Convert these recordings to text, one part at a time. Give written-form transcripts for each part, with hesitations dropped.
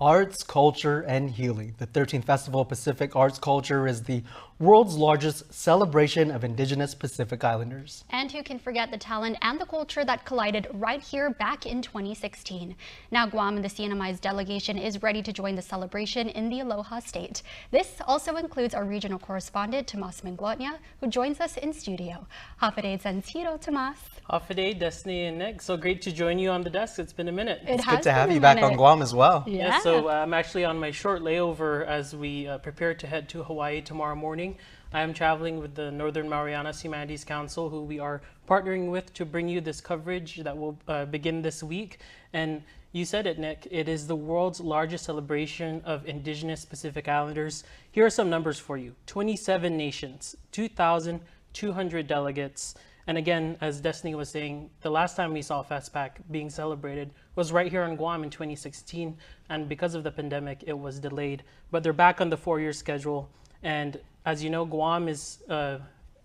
Arts, culture, and healing. The 13th Festival of Pacific Arts Culture is the world's largest celebration of Indigenous Pacific Islanders. And who can forget the talent and the culture that collided right here back in 2016. Now Guam and the CNMI's delegation is ready to join the celebration in the Aloha State. This also includes our regional correspondent, Tomas Minglonia, who joins us in studio. Hafaday Sensiro, Tomas. Hafaday, Destiny, and Nick. So great to join you on the desk. It's been a minute. It's good to have you back on Guam as well. Yeah, so I'm actually on my short layover as we prepare to head to Hawaii tomorrow morning. I am traveling with the Northern Marianas Humanities Council, who we are partnering with to bring you this coverage that will begin this week. And you said it, Nick, it is the world's largest celebration of Indigenous Pacific Islanders. Here are some numbers for you. 27 nations, 2,200 delegates. And again, as Destiny was saying, the last time we saw FestPAC being celebrated was right here on Guam in 2016. And because of the pandemic, it was delayed. But they're back on the 4-year schedule. And as you know, Guam is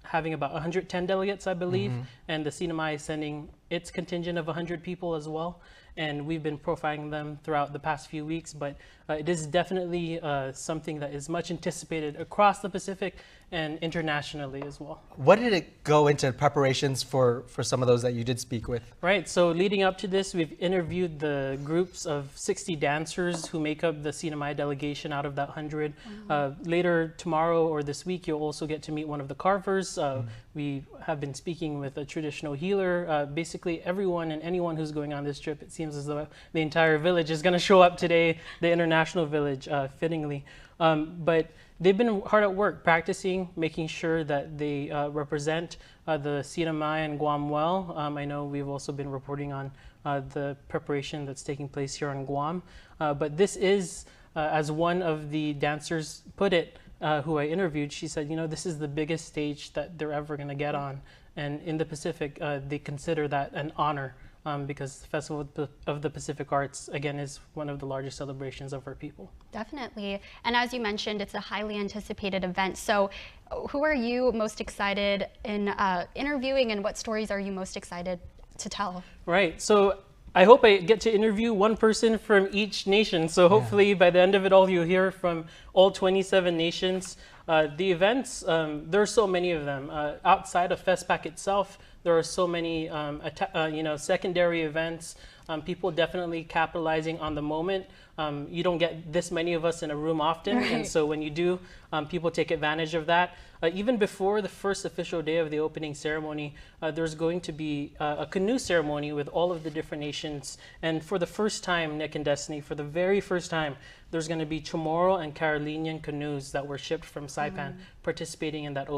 having about 110 delegates, I believe. And the CNMI is sending its contingent of 100 people as well. And we've been profiling them throughout the past few weeks. But it is definitely something that is much anticipated across the Pacific and internationally as well. What did it go into preparations for some of those that you did speak with? Right, so leading up to this, we've interviewed the groups of 60 dancers who make up the CNMI delegation out of that 100. Later tomorrow or this week, you'll also get to meet one of the carvers. We have been speaking with a traditional healer. Basically everyone and anyone who's going on this trip, it seems as though the entire village is gonna show up today, the international village, fittingly. But they've been hard at work practicing, making sure that they represent the CNMI and Guam well. I know we've also been reporting on the preparation that's taking place here on Guam. But this is, as one of the dancers put it, who I interviewed, she said, you know, this is the biggest stage that they're ever going to get on. And in the Pacific, they consider that an honor. Because the Festival of the Pacific Arts, again, is one of the largest celebrations of our people. Definitely. And as you mentioned, it's a highly anticipated event. So who are you most excited in interviewing, and what stories are you most excited to tell? Right. So I hope I get to interview one person from each nation. So hopefully by the end of it all, you'll hear from all 27 nations. The events, there are so many of them. Outside of FestPAC itself, there are so many secondary events, people definitely capitalizing on the moment. You don't get this many of us in a room often, and so when you do, people take advantage of that. Even before the first official day of the opening ceremony, there's going to be a canoe ceremony with all of the different nations. And for the first time, Nick and Destiny, for the very first time, there's going to be Chamorro and Carolinian canoes that were shipped from Saipan participating in that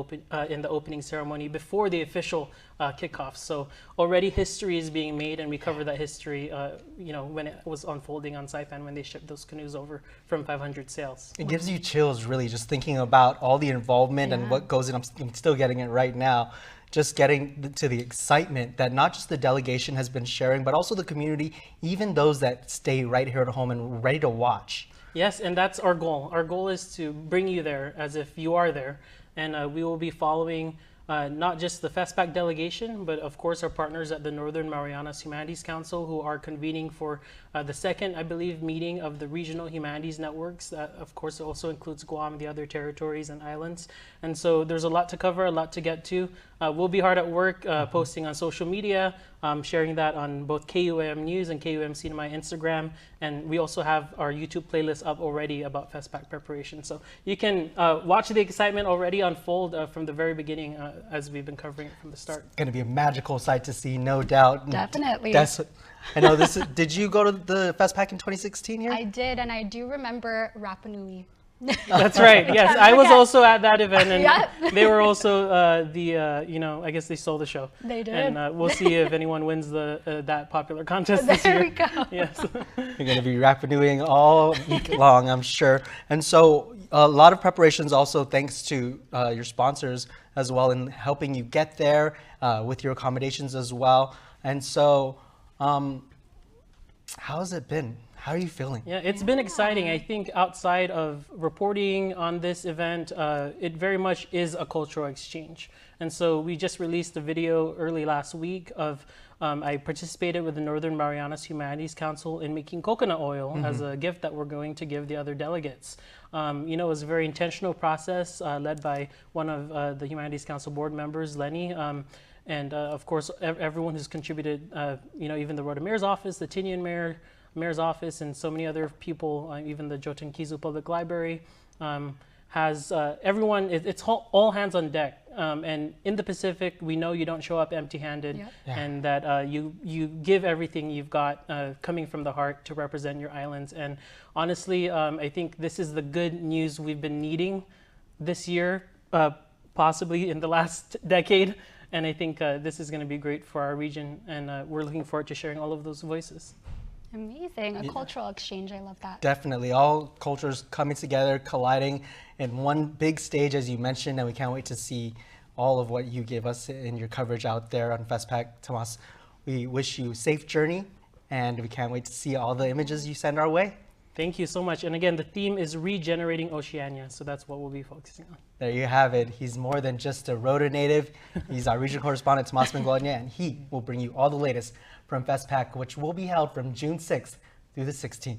in the opening ceremony before the official kickoff. So already history is being made, and we cover that history, when it was unfolding on Saipan when they shipped those canoes over from 500 sails. It gives you chills, really, just thinking about all the involvement and what goes in. I'm still getting it right now. Just getting to the excitement that not just the delegation has been sharing, but also the community, even those that stay right here at home and ready to watch. Yes, and that's our goal. Our goal is to bring you there as if you are there. And we will be following not just the FestPAC delegation, but of course our partners at the Northern Marianas Humanities Council, who are convening for the second, I believe, meeting of the regional humanities networks. That of course also includes Guam, the other territories and islands. And so there's a lot to cover, a lot to get to. We'll be hard at work posting on social media, sharing that on both KUAM News and KUAM CNMI Instagram. And we also have our YouTube playlist up already about FestPAC preparation. So you can watch the excitement already unfold from the very beginning as we've been covering it from the start. It's going to be a magical sight to see, no doubt. Definitely. I know this. Did you go to the FestPAC in 2016 here? I did, and I do remember Rapa Nui. That's right. Yes, I was also at that event, and they were also I guess they stole the show. They did. And we'll see if anyone wins that popular contest this year. There we go. Yes. You're going to be Rapa Nuiing all week long, I'm sure. And so a lot of preparations also thanks to your sponsors as well in helping you get there with your accommodations as well. And so how has it been? How are you feeling? Yeah, it's been exciting. I think outside of reporting on this event, it very much is a cultural exchange. And so we just released a video early last week of I participated with the Northern Marianas Humanities Council in making coconut oil as a gift that we're going to give the other delegates. You know, it was a very intentional process led by one of the Humanities Council board members, Lenny. And of course, everyone who's contributed, you know, even the Rota Mayor's office, the Tinian Mayor's office, and so many other people, even the Jotun Kizu Public Library, has everyone, it's all hands on deck. And in the Pacific, we know you don't show up empty-handed, and that you give everything you've got coming from the heart to represent your islands. And honestly, I think this is the good news we've been needing this year, possibly in the last decade. And I think this is going to be great for our region, and we're looking forward to sharing all of those voices. Amazing, a cultural exchange, I love that. Definitely, all cultures coming together, colliding in one big stage, as you mentioned, and we can't wait to see all of what you give us in your coverage out there on FestPAC. Tomas, we wish you a safe journey, and we can't wait to see all the images you send our way. Thank you so much. And again, the theme is Regenerating Oceania, so that's what we'll be focusing on. There you have it. He's more than just a Rota native. He's our regional correspondent, Tomas Mengualia, and he will bring you all the latest from FestPAC, which will be held from June 6th through the 16th.